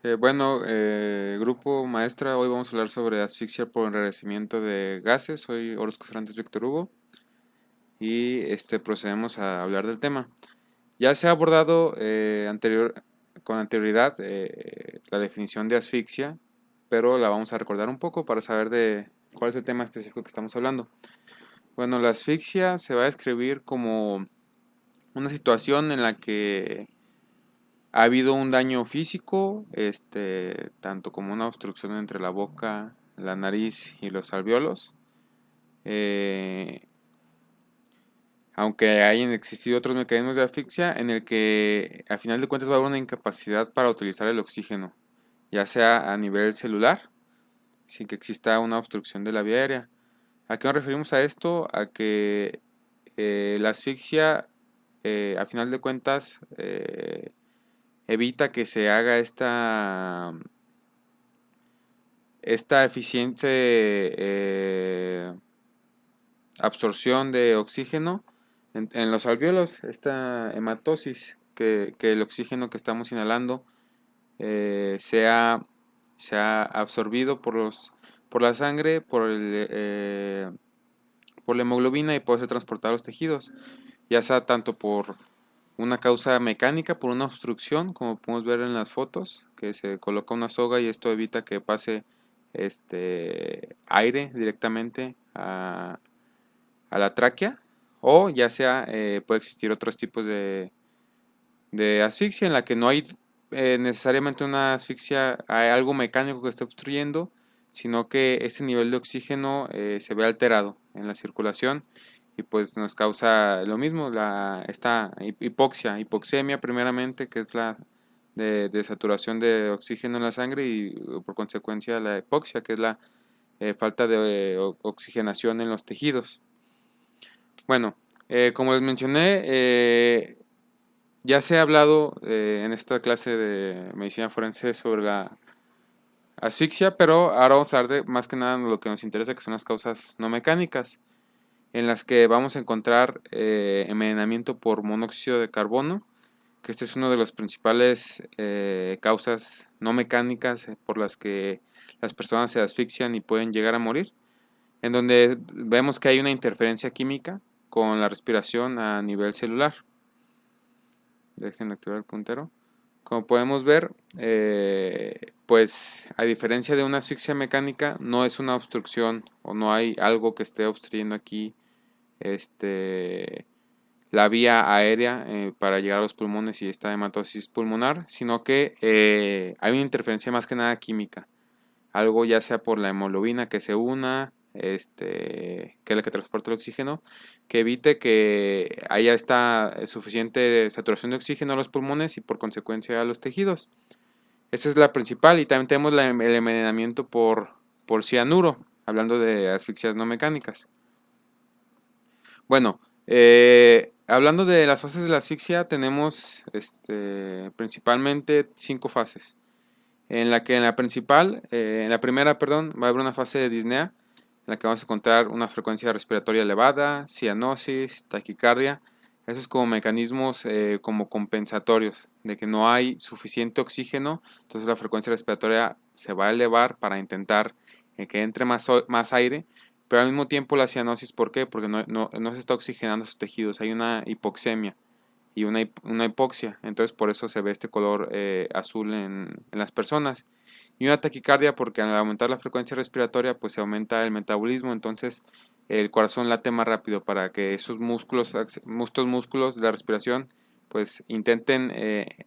Grupo maestra, hoy vamos a hablar sobre asfixia por enrarecimiento de gases. Soy Orozco Cervantes Víctor Hugo y procedemos a hablar del tema. Ya se ha abordado con anterioridad la definición de asfixia, pero la vamos a recordar un poco para saber de cuál es el tema específico que estamos hablando. Bueno, la asfixia se va a describir como una situación en la que ha habido un daño físico, tanto como una obstrucción entre la boca, la nariz y los alvéolos. Eh, Aunque hayan existido otros mecanismos de asfixia en el que a final de cuentas va a haber una incapacidad para utilizar el oxígeno, ya sea a nivel celular, sin que exista una obstrucción de la vía aérea. ¿A qué nos referimos a esto? A que la asfixia, a final de cuentas, evita que se haga esta eficiente absorción de oxígeno en los alvéolos, esta hematosis, que el oxígeno que estamos inhalando sea absorbido por la sangre, por la hemoglobina y puede ser transportado a los tejidos, ya sea tanto por una causa mecánica, por una obstrucción, como podemos ver en las fotos, que se coloca una soga y esto evita que pase aire directamente a la tráquea, o ya sea puede existir otros tipos de asfixia en la que no hay necesariamente una asfixia, hay algo mecánico que esté obstruyendo, sino que ese nivel de oxígeno se ve alterado en la circulación y pues nos causa lo mismo, esta hipoxemia primeramente, que es la de saturación de oxígeno en la sangre y por consecuencia la hipoxia, que es la falta de oxigenación en los tejidos. Bueno, como les mencioné, ya se ha hablado en esta clase de medicina forense sobre la asfixia, pero ahora vamos a hablar de más que nada lo que nos interesa, que son las causas no mecánicas, en las que vamos a encontrar envenenamiento por monóxido de carbono, que este es uno de los principales causas no mecánicas por las que las personas se asfixian y pueden llegar a morir, en donde vemos que hay una interferencia química con la respiración a nivel celular. Dejen de activar el puntero. Como podemos ver, pues a diferencia de una asfixia mecánica, no es una obstrucción o no hay algo que esté obstruyendo aquí la vía aérea para llegar a los pulmones y esta hematosis pulmonar, sino que hay una interferencia más que nada química. Algo ya sea por la hemoglobina que se una, que es la que transporta el oxígeno, que evite que haya esta suficiente saturación de oxígeno a los pulmones y por consecuencia a los tejidos. Esa es la principal, y también tenemos el envenenamiento por cianuro, hablando de asfixias no mecánicas. Bueno, hablando de las fases de la asfixia, tenemos principalmente 5 fases. En la primera, perdón, va a haber una fase de disnea, en la que vamos a encontrar una frecuencia respiratoria elevada, cianosis, taquicardia. Esos como mecanismos como compensatorios, de que no hay suficiente oxígeno, entonces la frecuencia respiratoria se va a elevar para intentar que entre más aire, pero al mismo tiempo la cianosis, ¿por qué? Porque no se está oxigenando sus tejidos, hay una hipoxemia y una hipoxia, entonces por eso se ve este color azul en las personas. Y una taquicardia porque al aumentar la frecuencia respiratoria pues se aumenta el metabolismo, entonces el corazón late más rápido para que estos músculos de la respiración pues intenten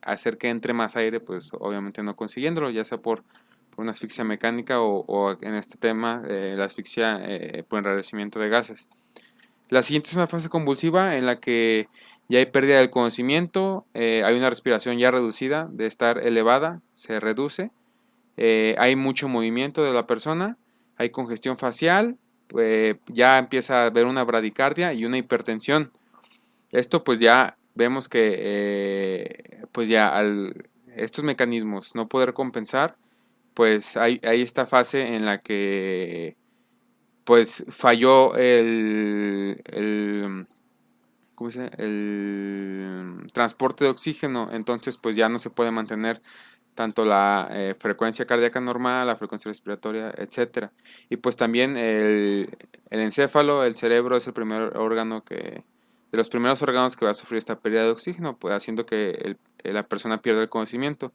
hacer que entre más aire, pues obviamente no consiguiéndolo, ya sea por una asfixia mecánica o en este tema la asfixia por enrarecimiento de gases. La siguiente es una fase convulsiva en la que ya hay pérdida del conocimiento, hay una respiración ya reducida, de estar elevada, se reduce, hay mucho movimiento de la persona, hay congestión facial, ya empieza a haber una bradicardia y una hipertensión. Esto pues ya vemos que pues ya al estos mecanismos no poder compensar, pues hay esta fase en la que pues falló ¿cómo se dice? El transporte de oxígeno, entonces pues ya no se puede mantener tanto la frecuencia cardíaca normal, la frecuencia respiratoria, etcétera. Y pues también el encéfalo, el cerebro, es el primer órgano de los primeros órganos que va a sufrir esta pérdida de oxígeno, pues haciendo que la persona pierda el conocimiento.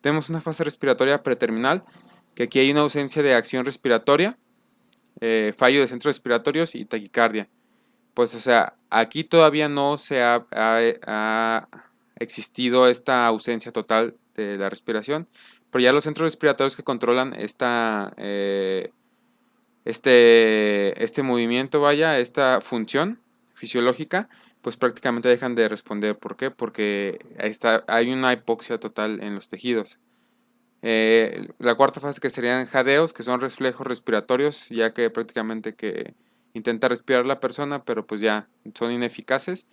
Tenemos una fase respiratoria preterminal, que aquí hay una ausencia de acción respiratoria, fallo de centros respiratorios y taquicardia. Pues o sea, aquí todavía no se ha existido esta ausencia total de la respiración, pero ya los centros respiratorios que controlan este movimiento, vaya, esta función fisiológica, pues prácticamente dejan de responder. ¿Por qué? Porque hay una hipoxia total en los tejidos. La cuarta fase, que serían jadeos, que son reflejos respiratorios, ya que prácticamente que intenta respirar la persona, pero pues ya son ineficaces.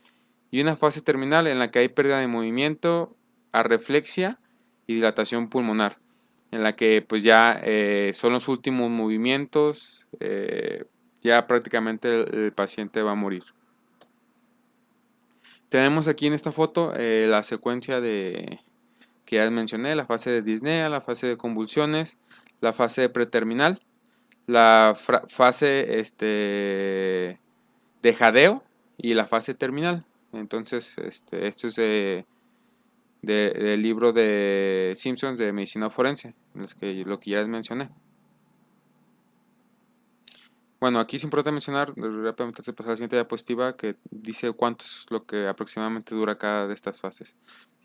Y una fase terminal en la que hay pérdida de movimiento, arreflexia y dilatación pulmonar, en la que pues ya son los últimos movimientos, ya prácticamente el paciente va a morir. Tenemos aquí en esta foto la secuencia que ya mencioné: la fase de disnea, la fase de convulsiones, la fase preterminal, la fase de jadeo y la fase terminal. Entonces, esto es del libro de Simpsons de medicina forense, lo que ya les mencioné. Bueno, aquí es importante mencionar, rápidamente antes de pasar a la siguiente diapositiva, que dice cuánto es lo que aproximadamente dura cada de estas fases.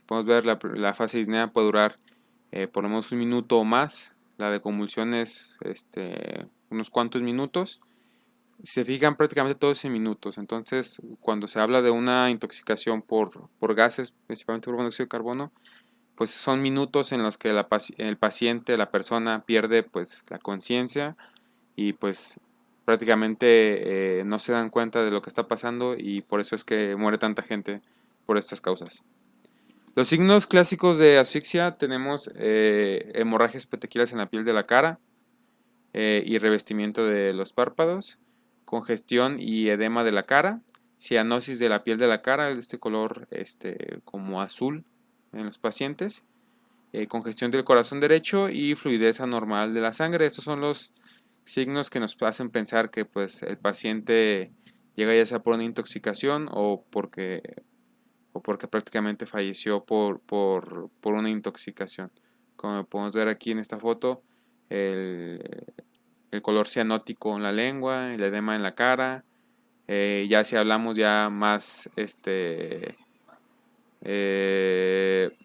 Podemos ver la fase de disnea puede durar por lo menos un minuto o más, la de convulsiones unos cuantos minutos. Se fijan prácticamente todos en minutos. Entonces, cuando se habla de una intoxicación por gases, principalmente por monóxido de carbono, pues son minutos en los que el paciente, la persona, pierde pues la conciencia y pues prácticamente no se dan cuenta de lo que está pasando, y por eso es que muere tanta gente por estas causas. Los signos clásicos de asfixia: tenemos hemorragias petequiales en la piel de la cara y revestimiento de los párpados, congestión y edema de la cara, cianosis de la piel de la cara, este color como azul en los pacientes, congestión del corazón derecho y fluidez anormal de la sangre. Estos son los signos que nos hacen pensar que pues el paciente llega ya sea por una intoxicación o porque prácticamente falleció por una intoxicación. Como podemos ver aquí en esta foto, el, el color cianótico en la lengua, el edema en la cara. Ya si hablamos ya más en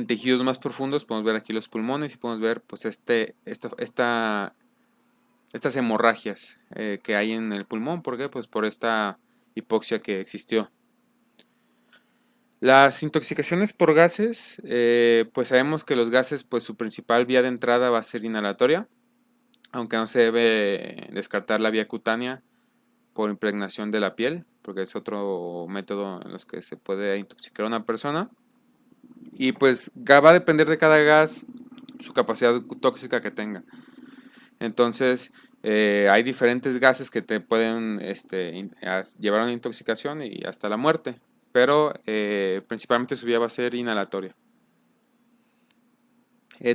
tejidos más profundos, podemos ver aquí los pulmones y podemos ver pues estas hemorragias que hay en el pulmón. ¿Por qué? Pues por esta hipoxia que existió. Las intoxicaciones por gases, pues sabemos que los gases, pues su principal vía de entrada va a ser inhalatoria, aunque no se debe descartar la vía cutánea por impregnación de la piel, porque es otro método en los que se puede intoxicar a una persona. Y pues va a depender de cada gas su capacidad tóxica que tenga. Entonces, hay diferentes gases que te pueden llevar a una intoxicación y hasta la muerte, pero principalmente su vía va a ser inhalatoria.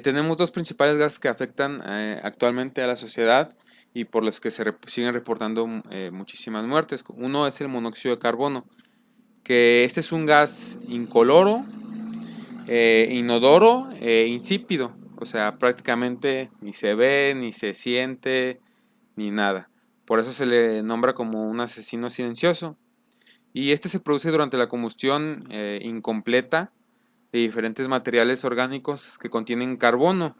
Tenemos dos principales gases que afectan actualmente a la sociedad y por los que se siguen reportando muchísimas muertes. Uno es el monóxido de carbono, que este es un gas incoloro, inodoro e insípido. O sea, prácticamente ni se ve, ni se siente, ni nada. Por eso se le nombra como un asesino silencioso. Y este se produce durante la combustión incompleta de diferentes materiales orgánicos que contienen carbono,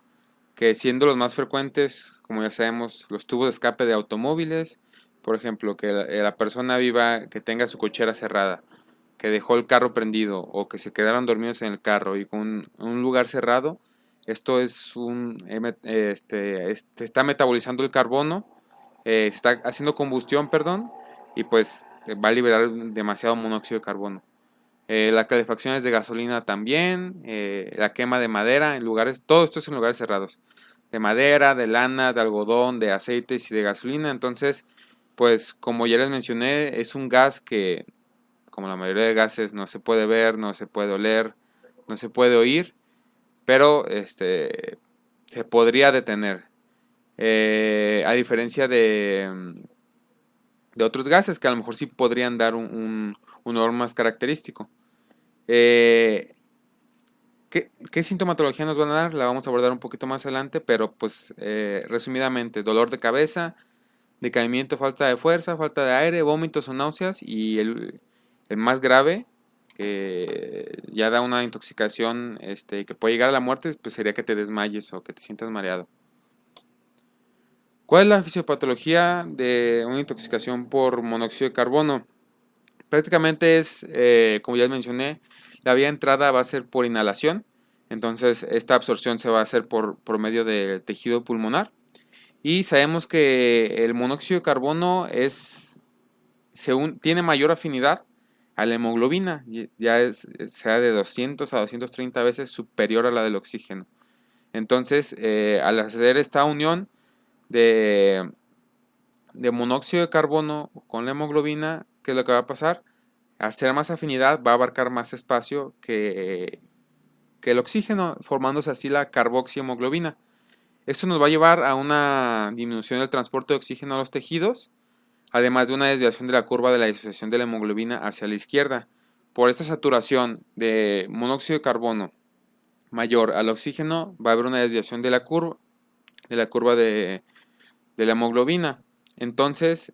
que siendo los más frecuentes, como ya sabemos, los tubos de escape de automóviles. Por ejemplo, que la persona viva, que tenga su cochera cerrada, que dejó el carro prendido o que se quedaron dormidos en el carro y con un lugar cerrado. Esto es está metabolizando el carbono, se está haciendo combustión, perdón, y pues va a liberar demasiado monóxido de carbono. Las calefacciones de gasolina también, la quema de madera en lugares, todo esto es en lugares cerrados, de madera, de lana, de algodón, de aceites y de gasolina. Entonces, pues como ya les mencioné, es un gas que, como la mayoría de gases, no se puede ver, no se puede oler, no se puede oír, pero se podría detener. A diferencia de otros gases que a lo mejor sí podrían dar un olor más característico. ¿Qué sintomatología nos van a dar? La vamos a abordar un poquito más adelante, pero pues resumidamente, dolor de cabeza, decaimiento, falta de fuerza, falta de aire, vómitos o náuseas, y el más grave, que ya da una intoxicación que puede llegar a la muerte, pues sería que te desmayes o que te sientas mareado. ¿Cuál es la fisiopatología de una intoxicación por monóxido de carbono? Prácticamente es, como ya les mencioné, la vía de entrada va a ser por inhalación. Entonces esta absorción se va a hacer por medio del tejido pulmonar. Y sabemos que el monóxido de carbono tiene mayor afinidad a la hemoglobina. Ya sea de 200 a 230 veces superior a la del oxígeno. Entonces, al hacer esta unión de monóxido de carbono con la hemoglobina, ¿qué es lo que va a pasar? Al ser más afinidad, va a abarcar más espacio que el oxígeno, formándose así la carboxihemoglobina. Esto nos va a llevar a una disminución del transporte de oxígeno a los tejidos, además de una desviación de la curva de la disociación de la hemoglobina hacia la izquierda. Por esta saturación de monóxido de carbono mayor al oxígeno, va a haber una desviación de la curva de la hemoglobina. Entonces,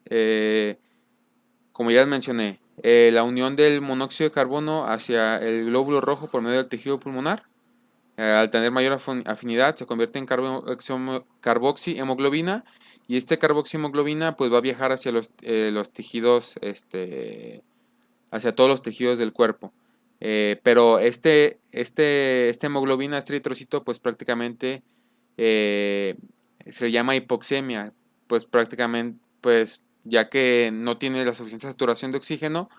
como ya les mencioné, la unión del monóxido de carbono hacia el glóbulo rojo por medio del tejido pulmonar, al tener mayor afinidad, se convierte en carboxihemoglobina, y este carboxihemoglobina pues va a viajar hacia los tejidos, hacia todos los tejidos del cuerpo. Pero esta hemoglobina, este eritrocito, pues prácticamente se le llama hipoxemia, pues prácticamente, pues ya que no tiene la suficiente saturación de oxígeno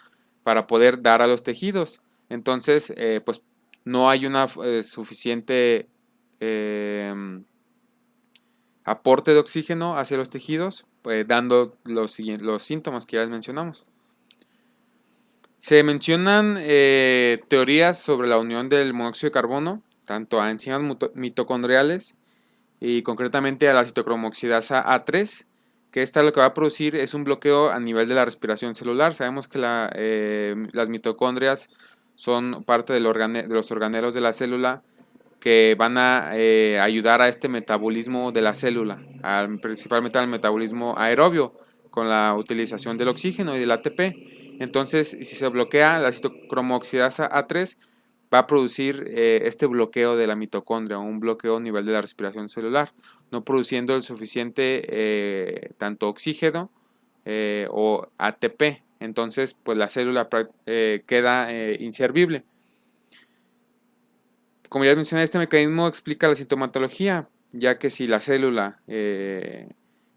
para poder dar a los tejidos. Entonces, pues no hay una suficiente aporte de oxígeno hacia los tejidos, dando los síntomas que ya les mencionamos. Se mencionan teorías sobre la unión del monóxido de carbono, tanto a enzimas mitocondriales y concretamente a la citocromoxidasa A3, que esta lo que va a producir es un bloqueo a nivel de la respiración celular. Sabemos que las mitocondrias son parte de los organelos de la célula que van a ayudar a este metabolismo de la célula, principalmente al metabolismo aerobio, con la utilización del oxígeno y del ATP. Entonces, si se bloquea la citocromoxidasa A3, va a producir este bloqueo de la mitocondria, un bloqueo a nivel de la respiración celular, no produciendo el suficiente tanto oxígeno o ATP. Entonces, pues la célula queda inservible. Como ya mencioné, este mecanismo explica la sintomatología, ya que si la célula,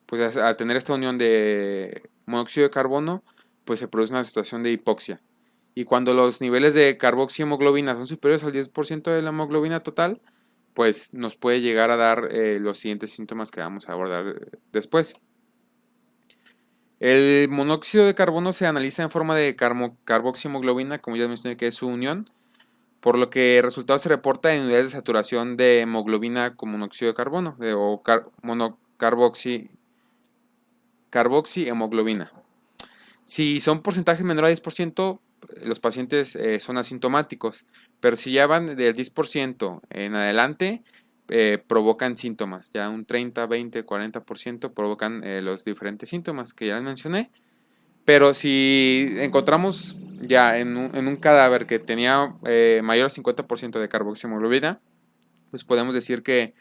pues al tener esta unión de monóxido de carbono, pues se produce una situación de hipoxia. Y cuando los niveles de carboxihemoglobina son superiores al 10% de la hemoglobina total, pues nos puede llegar a dar los siguientes síntomas que vamos a abordar después. El monóxido de carbono se analiza en forma de carboxihemoglobina, como ya mencioné que es su unión, por lo que el resultado se reporta en unidades de saturación de hemoglobina con monóxido de carbono o carboxihemoglobina. Si son porcentajes menores a 10%, los pacientes son asintomáticos, pero si ya van del 10% en adelante, provocan síntomas. Ya un 30, 20, 40% provocan los diferentes síntomas que ya les mencioné. Pero si encontramos ya en un cadáver que tenía mayor al 50% de carboxihemoglobina, pues podemos decir que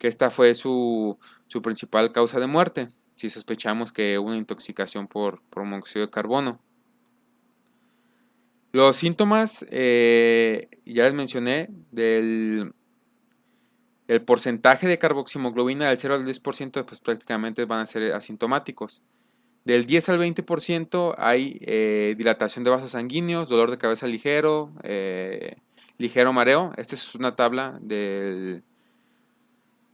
esta fue su principal causa de muerte, si sospechamos que hubo una intoxicación por monóxido de carbono. Los síntomas, ya les mencioné, el porcentaje de carboxihemoglobina del 0 al 10%, pues prácticamente van a ser asintomáticos. Del 10 al 20% hay dilatación de vasos sanguíneos, dolor de cabeza ligero, ligero mareo. Esta es una tabla del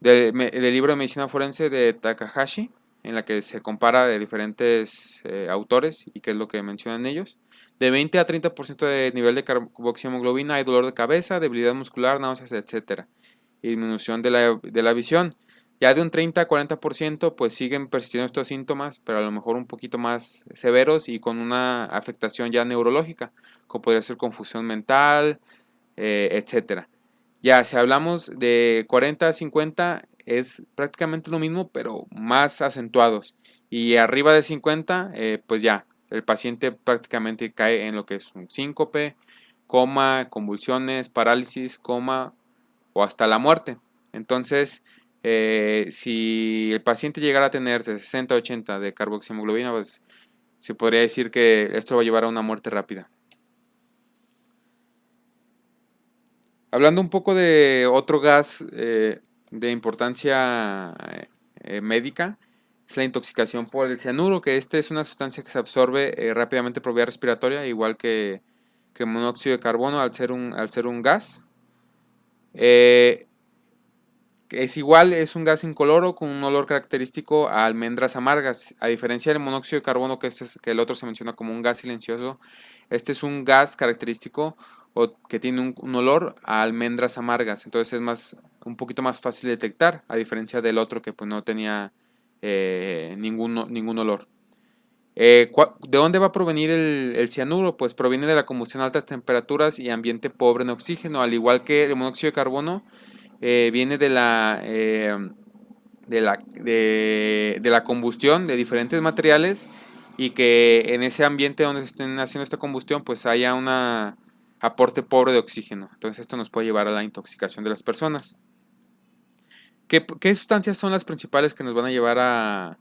libro de medicina forense de Takahashi, en la que se compara de diferentes autores y qué es lo que mencionan ellos. De 20 a 30% de nivel de carboxihemoglobina hay dolor de cabeza, debilidad muscular, náuseas, etc. y disminución de la visión. Ya de un 30 a 40% pues siguen persistiendo estos síntomas, pero a lo mejor un poquito más severos y con una afectación ya neurológica, como podría ser confusión mental, etcétera. Ya si hablamos de 40 a 50 es prácticamente lo mismo, pero más acentuados. Y arriba de 50, pues ya, el paciente prácticamente cae en lo que es un síncope, coma, convulsiones, parálisis, coma o hasta la muerte. Entonces, si el paciente llegara a tener de 60 a 80 de carboxiemoglobina, pues se podría decir que esto va a llevar a una muerte rápida. Hablando un poco de otro gas de importancia médica, es la intoxicación por el cianuro, que este es una sustancia que se absorbe rápidamente por vía respiratoria, igual que el monóxido de carbono al ser un gas. Eh, es igual, es un gas incoloro con un olor característico a almendras amargas. A diferencia del monóxido de carbono, que el otro se menciona como un gas silencioso, este es un gas característico o que tiene un olor a almendras amargas. Entonces es un poquito más fácil de detectar, a diferencia del otro que pues, no tenía ningún olor. ¿De dónde va a provenir el cianuro? Pues proviene de la combustión a altas temperaturas y ambiente pobre en oxígeno, al igual que el monóxido de carbono viene de la combustión de diferentes materiales y que en ese ambiente donde se estén haciendo esta combustión pues haya un aporte pobre de oxígeno. Entonces esto nos puede llevar a la intoxicación de las personas. ¿Qué sustancias son las principales que nos van a llevar a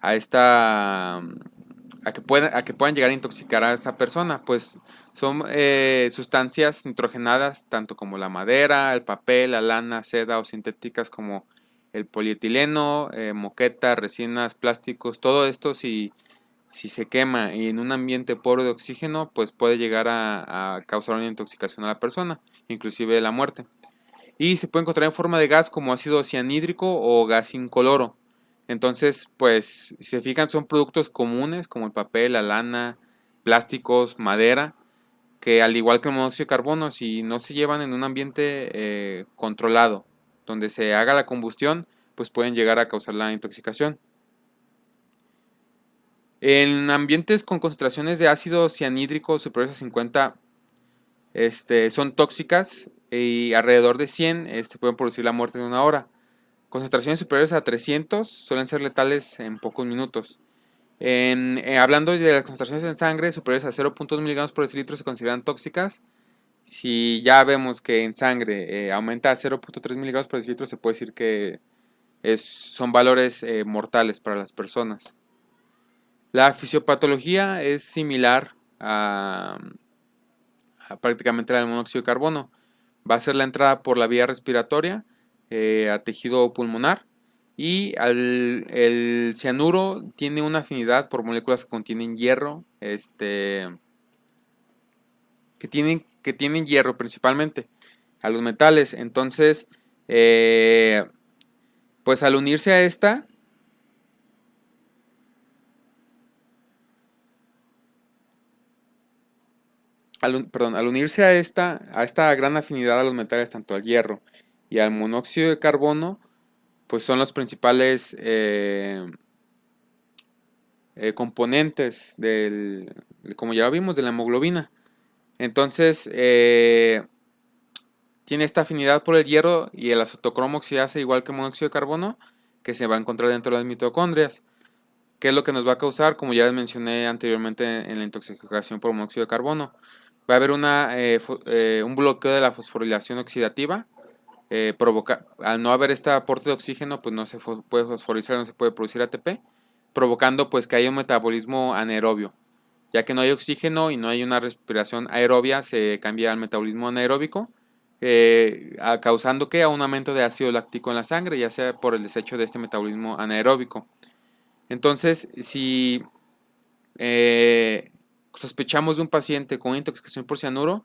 esta a que puedan llegar a intoxicar a esta persona? Pues son sustancias nitrogenadas, tanto como la madera, el papel, la lana, seda o sintéticas como el polietileno, moqueta, resinas, plásticos, todo esto si se quema y en un ambiente pobre de oxígeno, pues puede llegar a causar una intoxicación a la persona, inclusive la muerte. Y se puede encontrar en forma de gas como ácido cianhídrico o gas incoloro. Entonces, pues, si se fijan, son productos comunes como el papel, la lana, plásticos, madera, que al igual que el monóxido de carbono, si no se llevan en un ambiente controlado, donde se haga la combustión, pues pueden llegar a causar la intoxicación. En ambientes con concentraciones de ácido cianhídrico superiores a 50, son tóxicas y alrededor de 100 pueden producir la muerte en una hora. Concentraciones superiores a 300 suelen ser letales en pocos minutos. Hablando de las concentraciones en sangre superiores a 0.2 miligramos por decilitro se consideran tóxicas. Si ya vemos que en sangre aumenta a 0.3 miligramos por decilitro, se puede decir que son valores mortales para las personas. La fisiopatología es similar a prácticamente la del monóxido de carbono. Va a ser la entrada por la vía respiratoria a tejido pulmonar. Y el cianuro tiene una afinidad por moléculas que contienen hierro, que tienen hierro principalmente, a los metales. Entonces, pues al unirse a esta, al unirse a esta gran afinidad a los metales, tanto al hierro y al monóxido de carbono, pues son los principales componentes como ya vimos, de la hemoglobina. Entonces, tiene esta afinidad por el hierro y el azotocromo oxidasa, igual que el monóxido de carbono, que se va a encontrar dentro de las mitocondrias. ¿Qué es lo que nos va a causar? Como ya les mencioné anteriormente en la intoxicación por monóxido de carbono, va a haber un bloqueo de la fosforilación oxidativa. Al no haber este aporte de oxígeno, pues no se puede fosforizar, no se puede producir ATP, provocando pues que haya un metabolismo anaerobio. Ya que no hay oxígeno y no hay una respiración aerobia, se cambia al metabolismo anaeróbico, causando que a un aumento de ácido láctico en la sangre, ya sea por el desecho de este metabolismo anaeróbico. Entonces, si sospechamos de un paciente con intoxicación por cianuro,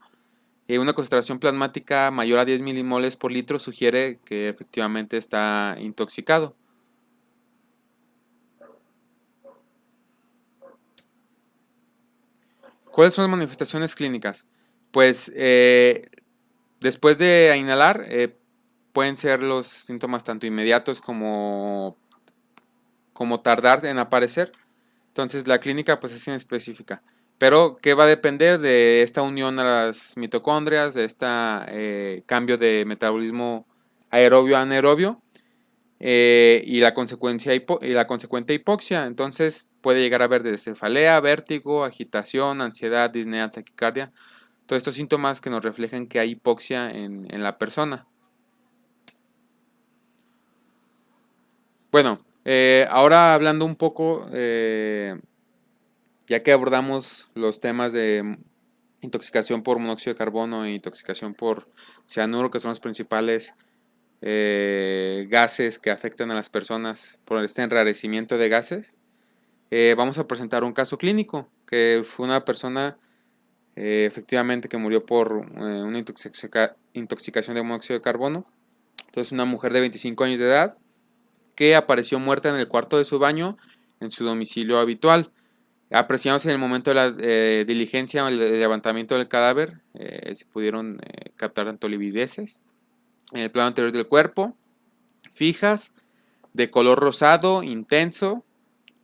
una concentración plasmática mayor a 10 milimoles por litro sugiere que efectivamente está intoxicado. ¿Cuáles son las manifestaciones clínicas? Pues después de inhalar, pueden ser los síntomas tanto inmediatos como tardar en aparecer. Entonces la clínica pues es inespecífica. Pero que va a depender de esta unión a las mitocondrias, de este cambio de metabolismo aerobio a anaerobio y la consecuente hipoxia. Entonces puede llegar a haber desde cefalea, vértigo, agitación, ansiedad, disnea, taquicardia. Todos estos síntomas que nos reflejan que hay hipoxia en la persona. Bueno, ahora hablando un poco, ya que abordamos los temas de intoxicación por monóxido de carbono e intoxicación por cianuro, que son los principales gases que afectan a las personas por este enrarecimiento de gases, vamos a presentar un caso clínico, que fue una persona efectivamente que murió por una intoxicación de monóxido de carbono. Entonces, una mujer de 25 años de edad que apareció muerta en el cuarto de su baño en su domicilio habitual. Apreciamos en el momento de la diligencia o el levantamiento del cadáver, se pudieron captar tanto livideces en el plano anterior del cuerpo, fijas, de color rosado, intenso,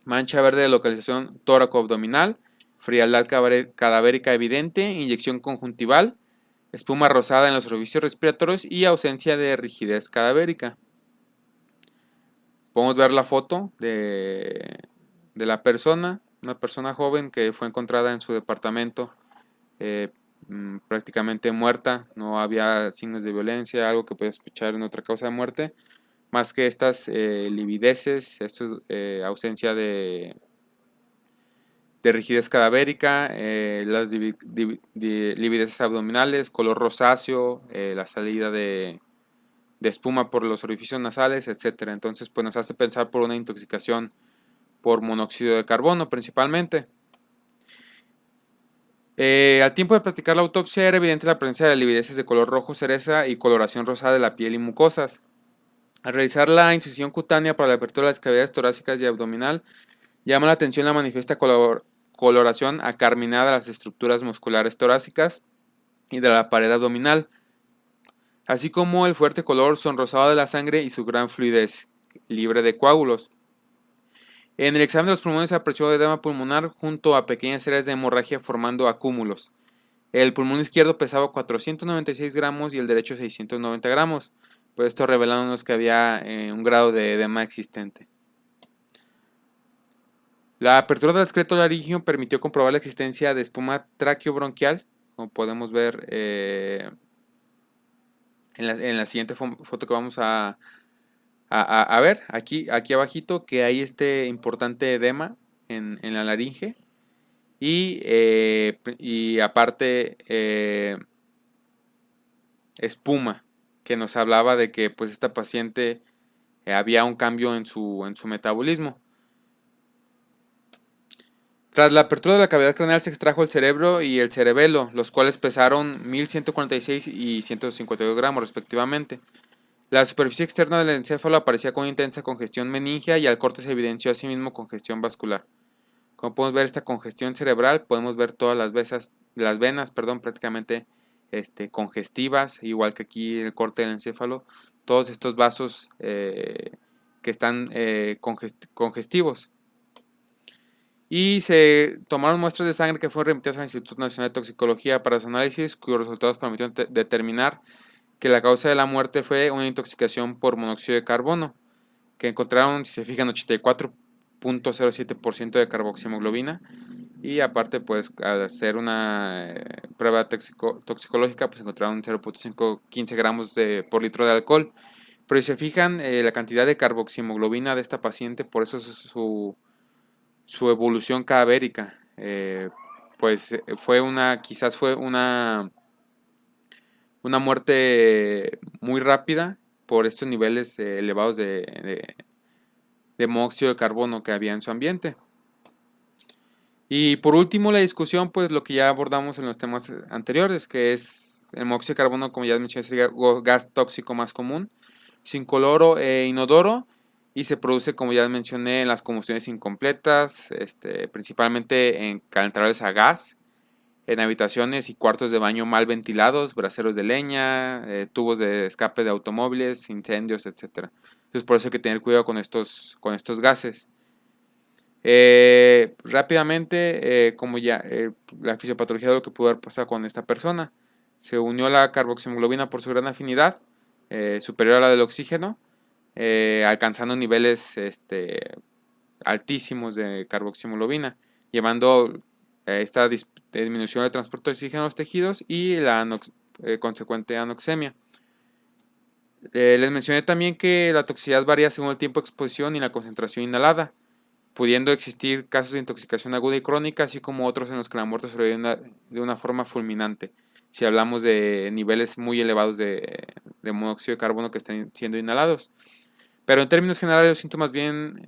mancha verde de localización tóraco-abdominal, frialdad cadavérica evidente, inyección conjuntival, espuma rosada en los orificios respiratorios y ausencia de rigidez cadavérica. Podemos ver la foto de la persona, una persona joven que fue encontrada en su departamento prácticamente muerta. No había signos de violencia, algo que puede sospechar en otra causa de muerte, más que estas livideces, ausencia de rigidez cadavérica, las livideces abdominales, color rosáceo, la salida de espuma por los orificios nasales, etcétera. Entonces, pues nos hace pensar por una intoxicación por monóxido de carbono principalmente. Al tiempo de practicar la autopsia era evidente la presencia de livideces de color rojo cereza y coloración rosada de la piel y mucosas. Al realizar la incisión cutánea para la apertura de las cavidades torácicas y abdominal, llama la atención la manifiesta coloración acarminada de las estructuras musculares torácicas y de la pared abdominal, así como el fuerte color sonrosado de la sangre y su gran fluidez, libre de coágulos. En el examen de los pulmones se apreció edema pulmonar junto a pequeñas áreas de hemorragia formando acúmulos. El pulmón izquierdo pesaba 496 gramos y el derecho 690 gramos, pues esto revelándonos que había un grado de edema existente. La apertura del esqueleto laríngeo permitió comprobar la existencia de espuma traqueobronquial, como podemos ver en la siguiente foto que vamos a ver, aquí abajito, que hay este importante edema en la laringe y aparte espuma, que nos hablaba de que pues esta paciente había un cambio en su metabolismo. Tras la apertura de la cavidad craneal se extrajo el cerebro y el cerebelo, los cuales pesaron 1146 y 152 gramos respectivamente. La superficie externa del encéfalo aparecía con intensa congestión meningia y al corte se evidenció asimismo congestión vascular. Como podemos ver esta congestión cerebral, podemos ver todas las venas prácticamente congestivas, igual que aquí el corte del encéfalo, todos estos vasos que están congestivos. Y se tomaron muestras de sangre que fueron remitidas al Instituto Nacional de Toxicología para su análisis, cuyos resultados permitieron determinar que la causa de la muerte fue una intoxicación por monóxido de carbono, que encontraron, si se fijan, 84.07% de carboxihemoglobina. Y aparte, pues al hacer una prueba toxicológica, pues encontraron 0.15 gramos por litro de alcohol. Pero si se fijan, la cantidad de carboxihemoglobina de esta paciente, por eso es su evolución cadavérica, pues quizás fue una muerte muy rápida por estos niveles elevados de monóxido de carbono que había en su ambiente. Y por último la discusión, pues lo que ya abordamos en los temas anteriores, que es el monóxido de carbono, como ya mencioné, es el gas tóxico más común, sin incoloro e inodoro, y se produce, como ya mencioné, en las combustiones incompletas, principalmente en calentadores a gas, en habitaciones y cuartos de baño mal ventilados, braseros de leña, tubos de escape de automóviles, incendios, etcétera. Entonces por eso hay que tener cuidado con estos gases. Rápidamente, como ya la fisiopatología de lo que pudo haber pasado con esta persona, se unió la carboxiemoglobina por su gran afinidad, superior a la del oxígeno, alcanzando niveles altísimos de carboxiemoglobina, llevando esta disminución del transporte de oxígeno a los tejidos y la consecuente anoxemia. Les mencioné también que la toxicidad varía según el tiempo de exposición y la concentración inhalada, pudiendo existir casos de intoxicación aguda y crónica, así como otros en los que la muerte se sobreviene de una forma fulminante, si hablamos de niveles muy elevados de monóxido de carbono que estén siendo inhalados. Pero en términos generales, los síntomas bien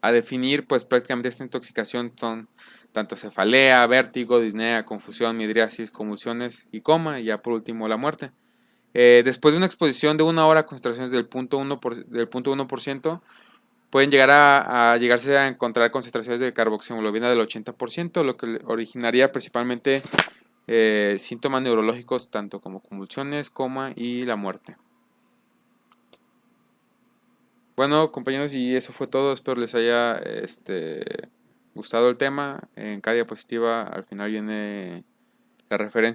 a definir, pues prácticamente esta intoxicación son tanto cefalea, vértigo, disnea, confusión, midriasis, convulsiones y coma, y ya por último la muerte. Después de una exposición de una hora a concentraciones del 0.1%, pueden llegar a llegarse a encontrar concentraciones de carboxiemoglobina del 80%, lo que originaría principalmente síntomas neurológicos tanto como convulsiones, coma y la muerte. Bueno, compañeros, y eso fue todo. Espero les haya gustado el tema. En cada diapositiva al final viene la referencia